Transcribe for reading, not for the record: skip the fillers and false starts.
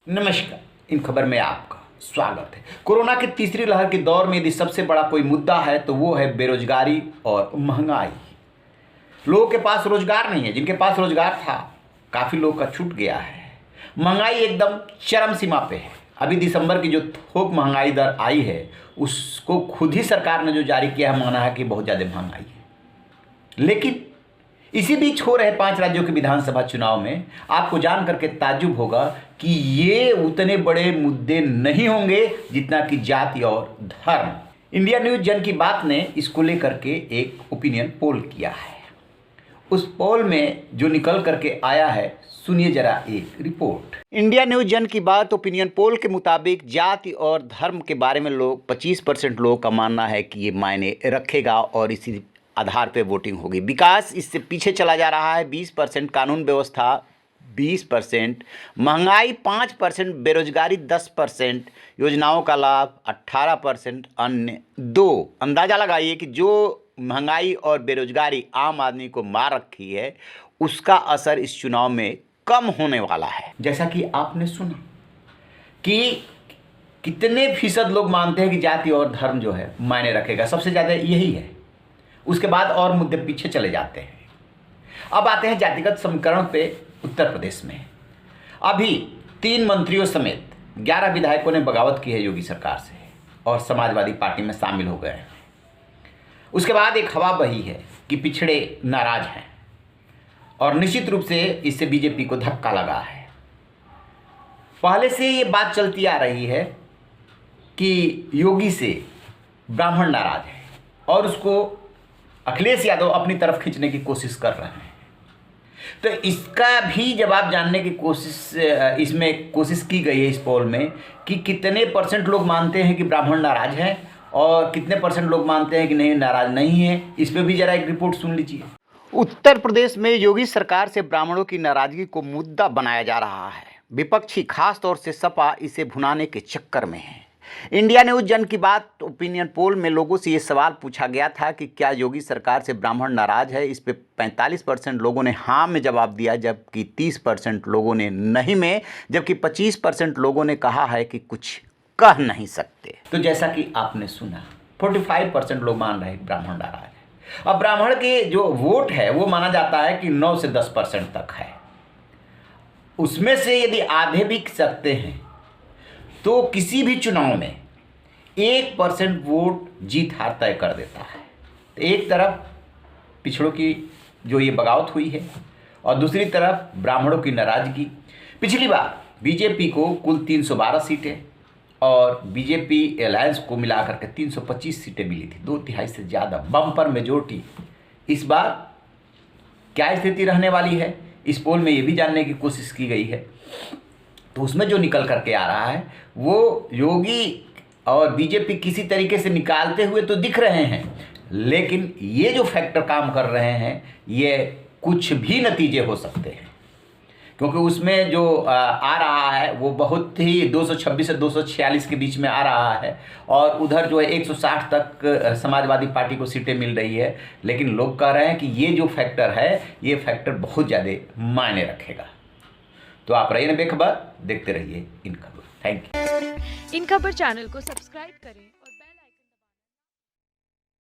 नमस्कार, इन खबर में आपका स्वागत है। कोरोना की तीसरी लहर के दौर में यदि सबसे बड़ा कोई मुद्दा है तो वो है बेरोजगारी और महंगाई। लोगों के पास रोजगार नहीं है, जिनके पास रोजगार था काफ़ी लोग का छूट गया है। महंगाई एकदम चरम सीमा पे है। अभी दिसंबर की जो थोक महंगाई दर आई है उसको खुद ही सरकार ने जो जारी किया है माना है कि बहुत ज़्यादा महंगाई है। लेकिन इसी बीच हो रहे 5 राज्यों के विधानसभा चुनाव में आपको जान करके ताज्जुब होगा कि ये उतने बड़े मुद्दे नहीं होंगे जितना कि जाति और धर्म। इंडिया न्यूज़ जन की बात ने इसको लेकर के एक ओपिनियन पोल किया है। उस पोल में जो निकल करके आया है सुनिए जरा एक रिपोर्ट। इंडिया न्यूज़ जन की बात ओपिनियन पोल के मुताबिक जाति और धर्म के बारे में लोग 25% लोगों का मानना है कि ये मायने रखेगा और इसी आधार पे वोटिंग होगी। विकास इससे पीछे चला जा रहा है 20%, कानून व्यवस्था 20%, महंगाई 5%, बेरोजगारी 10%, योजनाओं का लाभ 18%, अन्य 2। अंदाज़ा लगाइए कि जो महंगाई और बेरोजगारी आम आदमी को मार रखी है उसका असर इस चुनाव में कम होने वाला है। जैसा कि आपने सुना कि कितने फीसद लोग मानते हैं कि जाति और धर्म जो है मायने रखेगा, सबसे ज़्यादा यही है। उसके बाद और मुद्दे पीछे चले जाते हैं। अब आते हैं जातिगत समीकरण पे। उत्तर प्रदेश में अभी 3 मंत्रियों समेत 11 विधायकों ने बगावत की है योगी सरकार से और समाजवादी पार्टी में शामिल हो गए हैं। उसके बाद एक हवा बही है कि पिछड़े नाराज हैं और निश्चित रूप से इससे बीजेपी को धक्का लगा है। पहले से ये बात चलती आ रही है कि योगी से ब्राह्मण नाराज है और उसको अखिलेश यादव अपनी तरफ खींचने की कोशिश कर रहे हैं। तो इसका भी जवाब जानने की इसमें कोशिश की गई है इस पोल में कि कितने % लोग मानते हैं कि ब्राह्मण नाराज हैं और कितने % लोग मानते हैं कि नहीं, नाराज नहीं है। इस पर भी जरा एक रिपोर्ट सुन लीजिए। उत्तर प्रदेश में योगी सरकार से ब्राह्मणों की नाराजगी को मुद्दा बनाया जा रहा है। विपक्षी खास तौर से सपा इसे भुनाने के चक्कर में है। इंडिया न्यूज़ जन की बात ओपिनियन पोल में लोगों से ये सवाल पूछा गया था कि क्या योगी सरकार से ब्राह्मण नाराज है। इस पे 45% लोगों ने हाँ में जवाब दिया, जबकि 30% लोगों ने नहीं में, जबकि 25% लोगों ने कहा है कि कुछ कह नहीं सकते। तो जैसा कि आपने सुना 45% लोग मान रहे हैं ब्राह्मण नाराज है। अब ब्राह्मण के जो वोट है वो माना जाता है कि 9 से 10% तक है। उसमें से यदि आधे भी सकते हैं तो किसी भी चुनाव में 1% वोट जीत हार तय कर देता है। तो एक तरफ पिछड़ों की जो ये बगावत हुई है और दूसरी तरफ ब्राह्मणों की नाराजगी। पिछली बार बीजेपी को कुल 312 सीटें और बीजेपी अलायंस को मिलाकर के 325 सीटें मिली थी, 2/3 से ज़्यादा बम्पर मेजोरिटी। इस बार क्या स्थिति रहने वाली है इस पोल में ये भी जानने की कोशिश की गई है। तो उसमें जो निकल करके आ रहा है वो योगी और बीजेपी किसी तरीके से निकालते हुए तो दिख रहे हैं, लेकिन ये जो फैक्टर काम कर रहे हैं ये कुछ भी नतीजे हो सकते हैं, क्योंकि उसमें जो आ रहा है वो बहुत ही 226 से 246 के बीच में आ रहा है और उधर जो है 160 तक समाजवादी पार्टी को सीटें मिल रही है। लेकिन लोग कह रहे हैं कि ये जो फैक्टर है ये फैक्टर बहुत ज़्यादा मायने रखेगा। तो आप रहिए ना बेखबर, देखते रहिए इन खबर। Thank you. इन खबर चैनल को सब्सक्राइब करें।